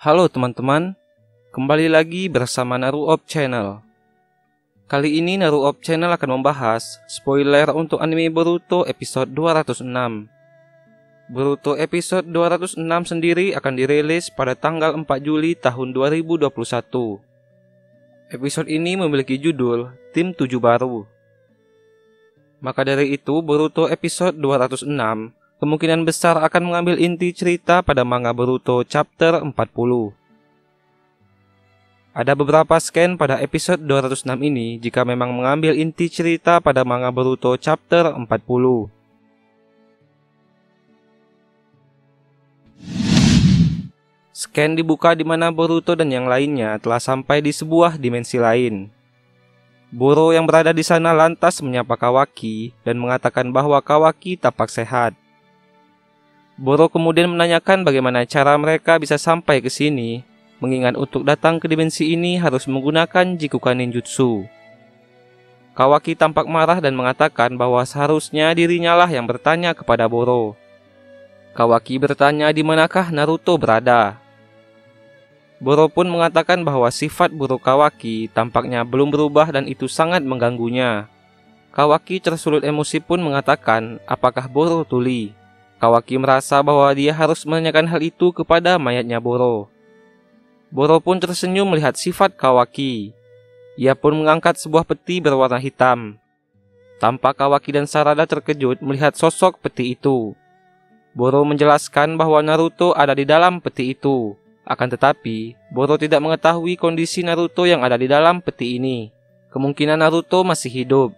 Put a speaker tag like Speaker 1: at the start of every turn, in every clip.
Speaker 1: Halo teman-teman, kembali lagi bersama Naruop Channel. Kali ini Naruop Channel akan membahas spoiler untuk anime Boruto episode 206. Boruto episode 206 sendiri akan dirilis pada tanggal 4 Juli tahun 2021. Episode ini memiliki judul Tim 7 Baru. Maka dari itu, Boruto episode 206 kemungkinan besar akan mengambil inti cerita pada manga Boruto chapter 40. Ada beberapa scan pada episode 206 ini jika memang mengambil inti cerita pada manga Boruto chapter 40. Scan dibuka di mana Boruto dan yang lainnya telah sampai di sebuah dimensi lain. Boro yang berada di sana lantas menyapa Kawaki dan mengatakan bahwa Kawaki tampak sehat. Boro kemudian menanyakan bagaimana cara mereka bisa sampai ke sini, mengingat untuk datang ke dimensi ini harus menggunakan Jikukan Ninjutsu. Kawaki tampak marah dan mengatakan bahwa seharusnya dirinya lah yang bertanya kepada Boro. Kawaki bertanya di manakah Naruto berada. Boro pun mengatakan bahwa sifat buruk Kawaki tampaknya belum berubah dan itu sangat mengganggunya. Kawaki tersulut emosi pun mengatakan apakah Boro tuli. Kawaki merasa bahwa dia harus menanyakan hal itu kepada mayatnya Boro. Boro pun tersenyum melihat sifat Kawaki. Ia pun mengangkat sebuah peti berwarna hitam. Tampak Kawaki dan Sarada terkejut melihat sosok peti itu. Boro menjelaskan bahwa Naruto ada di dalam peti itu. Akan tetapi, Boro tidak mengetahui kondisi Naruto yang ada di dalam peti ini. Kemungkinan Naruto masih hidup.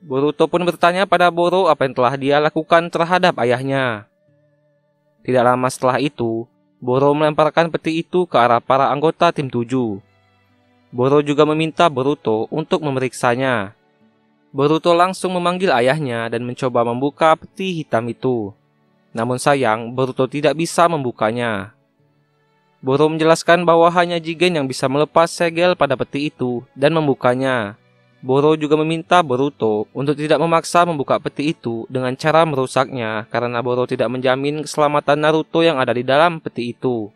Speaker 1: Boruto pun bertanya pada Boro apa yang telah dia lakukan terhadap ayahnya. Tidak lama setelah itu, Boro melemparkan peti itu ke arah para anggota tim 7. Boro juga meminta Boruto untuk memeriksanya. Boruto langsung memanggil ayahnya dan mencoba membuka peti hitam itu. Namun sayang, Boruto tidak bisa membukanya. Boro menjelaskan bahwa hanya Jigen yang bisa melepas segel pada peti itu dan membukanya. Boro juga meminta Boruto untuk tidak memaksa membuka peti itu dengan cara merusaknya karena Boro tidak menjamin keselamatan Naruto yang ada di dalam peti itu.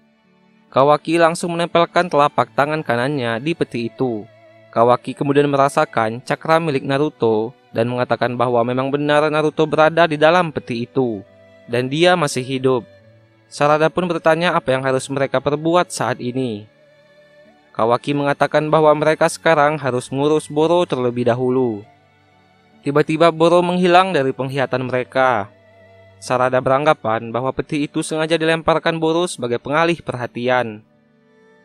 Speaker 1: Kawaki langsung menempelkan telapak tangan kanannya di peti itu. Kawaki kemudian merasakan cakra milik Naruto dan mengatakan bahwa memang benar Naruto berada di dalam peti itu. Dan dia masih hidup. Sarada pun bertanya apa yang harus mereka perbuat saat ini. Kawaki mengatakan bahwa mereka sekarang harus mengurus Boro terlebih dahulu. Tiba-tiba Boro menghilang dari penglihatan mereka. Sarada beranggapan bahwa peti itu sengaja dilemparkan Boro sebagai pengalih perhatian.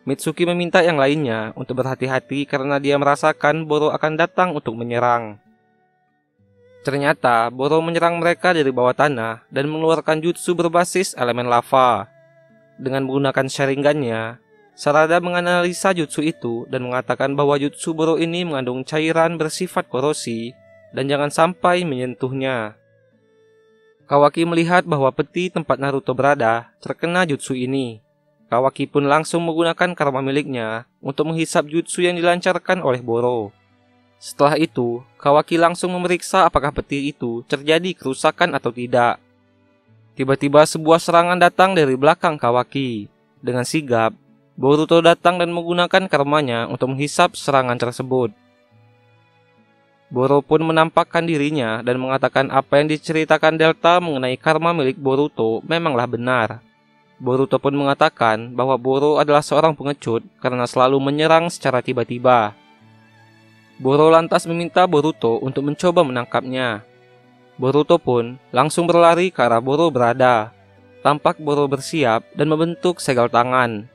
Speaker 1: Mitsuki meminta yang lainnya untuk berhati-hati karena dia merasakan Boro akan datang untuk menyerang. Ternyata, Boro menyerang mereka dari bawah tanah dan mengeluarkan jutsu berbasis elemen lava. Dengan menggunakan Sharingan-nya, Sarada menganalisa jutsu itu dan mengatakan bahwa jutsu Boro ini mengandung cairan bersifat korosi dan jangan sampai menyentuhnya. Kawaki melihat bahwa peti tempat Naruto berada terkena jutsu ini. Kawaki pun langsung menggunakan karma miliknya untuk menghisap jutsu yang dilancarkan oleh Boro. Setelah itu, Kawaki langsung memeriksa apakah peti itu terjadi kerusakan atau tidak. Tiba-tiba sebuah serangan datang dari belakang Kawaki. Dengan sigap, Boruto datang dan menggunakan karmanya untuk menghisap serangan tersebut. Boro pun menampakkan dirinya dan mengatakan apa yang diceritakan Delta mengenai karma milik Boruto memanglah benar. Boruto pun mengatakan bahwa Boro adalah seorang pengecut karena selalu menyerang secara tiba-tiba. Boro lantas meminta Boruto untuk mencoba menangkapnya. Boruto pun langsung berlari ke arah Boro berada. Tampak Boro bersiap dan membentuk segel tangan.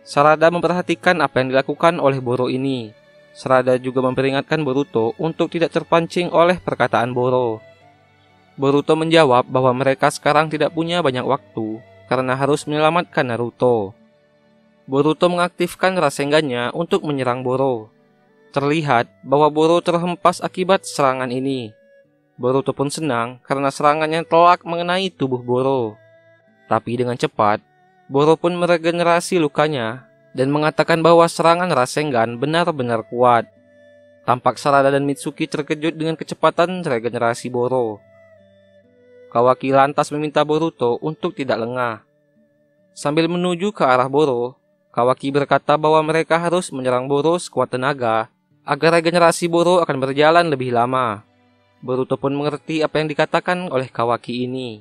Speaker 1: Sarada memperhatikan apa yang dilakukan oleh Boro ini. Sarada juga memperingatkan Boruto untuk tidak terpancing oleh perkataan Boro. Boruto menjawab bahwa mereka sekarang tidak punya banyak waktu karena harus menyelamatkan Naruto. Boruto mengaktifkan Rasengan-nya untuk menyerang Boro. Terlihat bahwa Boro terhempas akibat serangan ini. Boruto pun senang karena serangannya telak mengenai tubuh Boro. Tapi dengan cepat, Boro pun meregenerasi lukanya dan mengatakan bahwa serangan Rasengan benar-benar kuat. Tampak Sarada dan Mitsuki terkejut dengan kecepatan regenerasi Boro. Kawaki lantas meminta Boruto untuk tidak lengah. Sambil menuju ke arah Boro, Kawaki berkata bahwa mereka harus menyerang Boro sekuat tenaga agar regenerasi Boro akan berjalan lebih lama. Boruto pun mengerti apa yang dikatakan oleh Kawaki ini.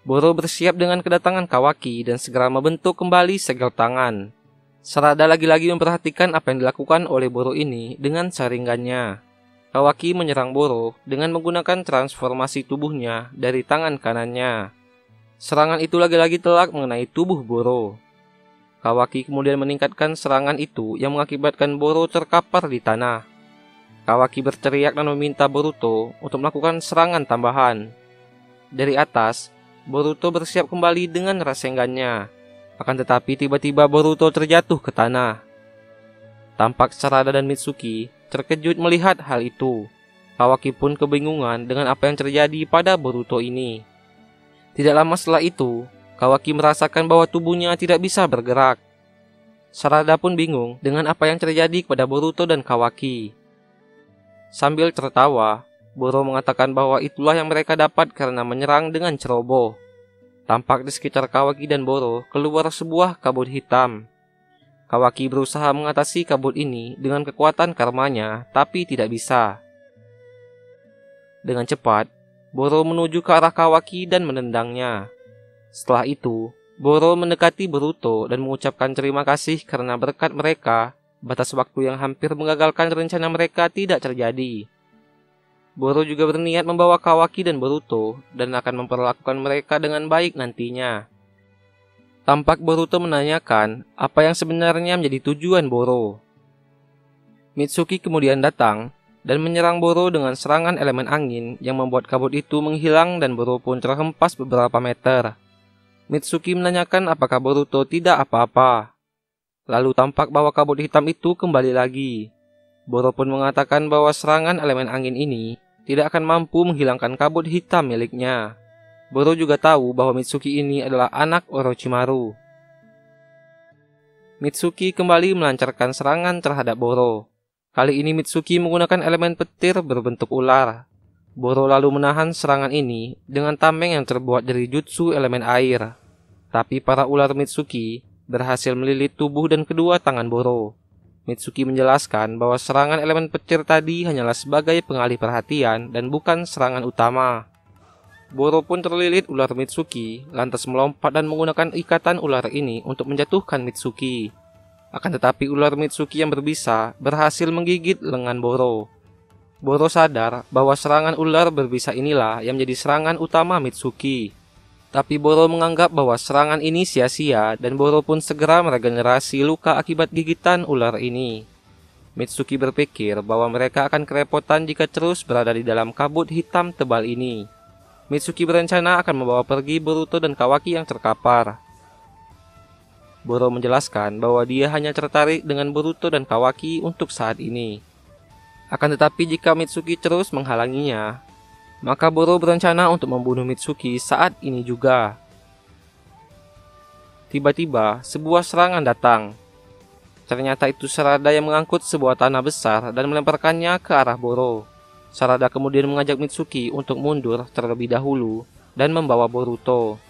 Speaker 1: Boro bersiap dengan kedatangan Kawaki dan segera membentuk kembali segel tangan. Sarada lagi-lagi memperhatikan apa yang dilakukan oleh Boro ini dengan saringannya. Kawaki menyerang Boro dengan menggunakan transformasi tubuhnya dari tangan kanannya. Serangan itu lagi-lagi telak mengenai tubuh Boro. Kawaki kemudian meningkatkan serangan itu yang mengakibatkan Boro terkapar di tanah. Kawaki berteriak dan meminta Boruto untuk melakukan serangan tambahan. Dari atas, Boruto bersiap kembali dengan Rasengannya. Akan tetapi tiba-tiba Boruto terjatuh ke tanah. Tampak Sarada dan Mitsuki terkejut melihat hal itu. Kawaki pun kebingungan dengan apa yang terjadi pada Boruto ini. Tidak lama setelah itu, Kawaki merasakan bahwa tubuhnya tidak bisa bergerak. Sarada pun bingung dengan apa yang terjadi kepada Boruto dan Kawaki. Sambil tertawa, Boro mengatakan bahwa itulah yang mereka dapat karena menyerang dengan ceroboh. Tampak di sekitar Kawaki dan Boro keluar sebuah kabut hitam. Kawaki berusaha mengatasi kabut ini dengan kekuatan karmanya, tapi tidak bisa. Dengan cepat, Boro menuju ke arah Kawaki dan menendangnya. Setelah itu, Boro mendekati Boruto dan mengucapkan terima kasih karena berkat mereka, batas waktu yang hampir mengagalkan rencana mereka tidak terjadi. Boro juga berniat membawa Kawaki dan Boruto dan akan memperlakukan mereka dengan baik nantinya. Tampak Boruto menanyakan apa yang sebenarnya menjadi tujuan Boro. Mitsuki kemudian datang dan menyerang Boro dengan serangan elemen angin yang membuat kabut itu menghilang dan Boro pun terhempas beberapa meter. Mitsuki menanyakan apakah Boruto tidak apa-apa. Lalu tampak bahwa kabut hitam itu kembali lagi. Boro pun mengatakan bahwa serangan elemen angin ini tidak akan mampu menghilangkan kabut hitam miliknya. Boro juga tahu bahwa Mitsuki ini adalah anak Orochimaru. Mitsuki kembali melancarkan serangan terhadap Boro. Kali ini Mitsuki menggunakan elemen petir berbentuk ular. Boro lalu menahan serangan ini dengan tameng yang terbuat dari jutsu elemen air. Tapi para ular Mitsuki berhasil melilit tubuh dan kedua tangan Boro. Mitsuki menjelaskan bahwa serangan elemen petir tadi hanyalah sebagai pengalih perhatian dan bukan serangan utama. Boro pun terlilit ular Mitsuki, lantas melompat dan menggunakan ikatan ular ini untuk menjatuhkan Mitsuki. Akan tetapi ular Mitsuki yang berbisa berhasil menggigit lengan Boro. Boro sadar bahwa serangan ular berbisa inilah yang menjadi serangan utama Mitsuki. Tapi Boro menganggap bahwa serangan ini sia-sia dan Boro pun segera meregenerasi luka akibat gigitan ular ini. Mitsuki berpikir bahwa mereka akan kerepotan jika terus berada di dalam kabut hitam tebal ini. Mitsuki berencana akan membawa pergi Boruto dan Kawaki yang terkapar. Boro menjelaskan bahwa dia hanya tertarik dengan Boruto dan Kawaki untuk saat ini. Akan tetapi jika Mitsuki terus menghalanginya, maka Boro berencana untuk membunuh Mitsuki saat ini juga. Tiba-tiba, sebuah serangan datang. Ternyata itu Sarada yang mengangkut sebuah tanah besar dan melemparkannya ke arah Boro. Sarada kemudian mengajak Mitsuki untuk mundur terlebih dahulu dan membawa Boruto.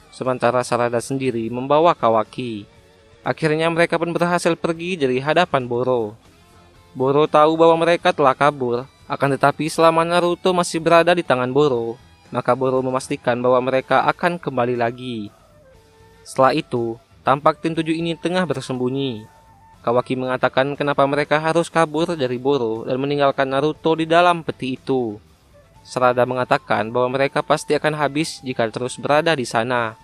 Speaker 1: Sementara Sarada sendiri membawa Kawaki. Akhirnya mereka pun berhasil pergi dari hadapan Boro. Boro tahu bahwa mereka telah kabur. Akan tetapi selama Naruto masih berada di tangan Boro, maka Boro memastikan bahwa mereka akan kembali lagi. Setelah itu, tampak tim 7 ini tengah bersembunyi. Kawaki mengatakan kenapa mereka harus kabur dari Boro dan meninggalkan Naruto di dalam peti itu. Sarada mengatakan bahwa mereka pasti akan habis jika terus berada di sana.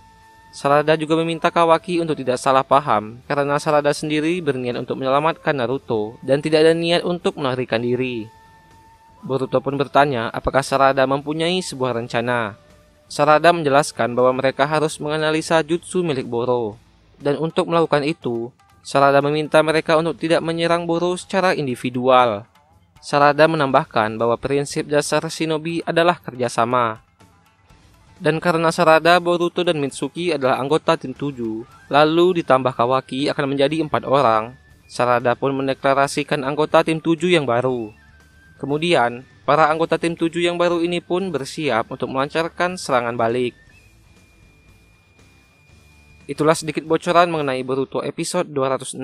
Speaker 1: Sarada juga meminta Kawaki untuk tidak salah paham karena Sarada sendiri berniat untuk menyelamatkan Naruto dan tidak ada niat untuk melarikan diri. Boruto pun bertanya apakah Sarada mempunyai sebuah rencana. Sarada menjelaskan bahwa mereka harus menganalisa jutsu milik Boro. Dan untuk melakukan itu, Sarada meminta mereka untuk tidak menyerang Boro secara individual. Sarada menambahkan bahwa prinsip dasar shinobi adalah kerjasama. Dan karena Sarada, Boruto, dan Mitsuki adalah anggota tim 7, lalu ditambah Kawaki akan menjadi 4 orang, Sarada pun mendeklarasikan anggota tim 7 yang baru. Kemudian, para anggota tim 7 yang baru ini pun bersiap untuk melancarkan serangan balik. Itulah sedikit bocoran mengenai Boruto episode 206.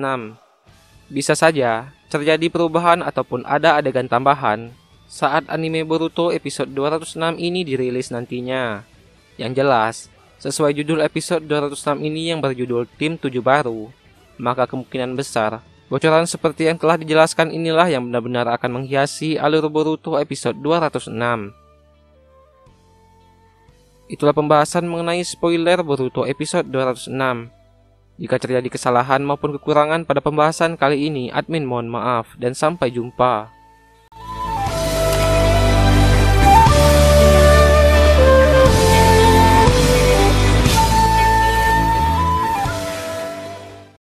Speaker 1: Bisa saja terjadi perubahan ataupun ada adegan tambahan saat anime Boruto episode 206 ini dirilis nantinya. Yang jelas, sesuai judul episode 206 ini yang berjudul Tim 7 Baru, maka kemungkinan besar bocoran seperti yang telah dijelaskan inilah yang benar-benar akan menghiasi alur Boruto episode 206. Itulah pembahasan mengenai spoiler Boruto episode 206. Jika terjadi kesalahan maupun kekurangan pada pembahasan kali ini, admin mohon maaf dan sampai jumpa.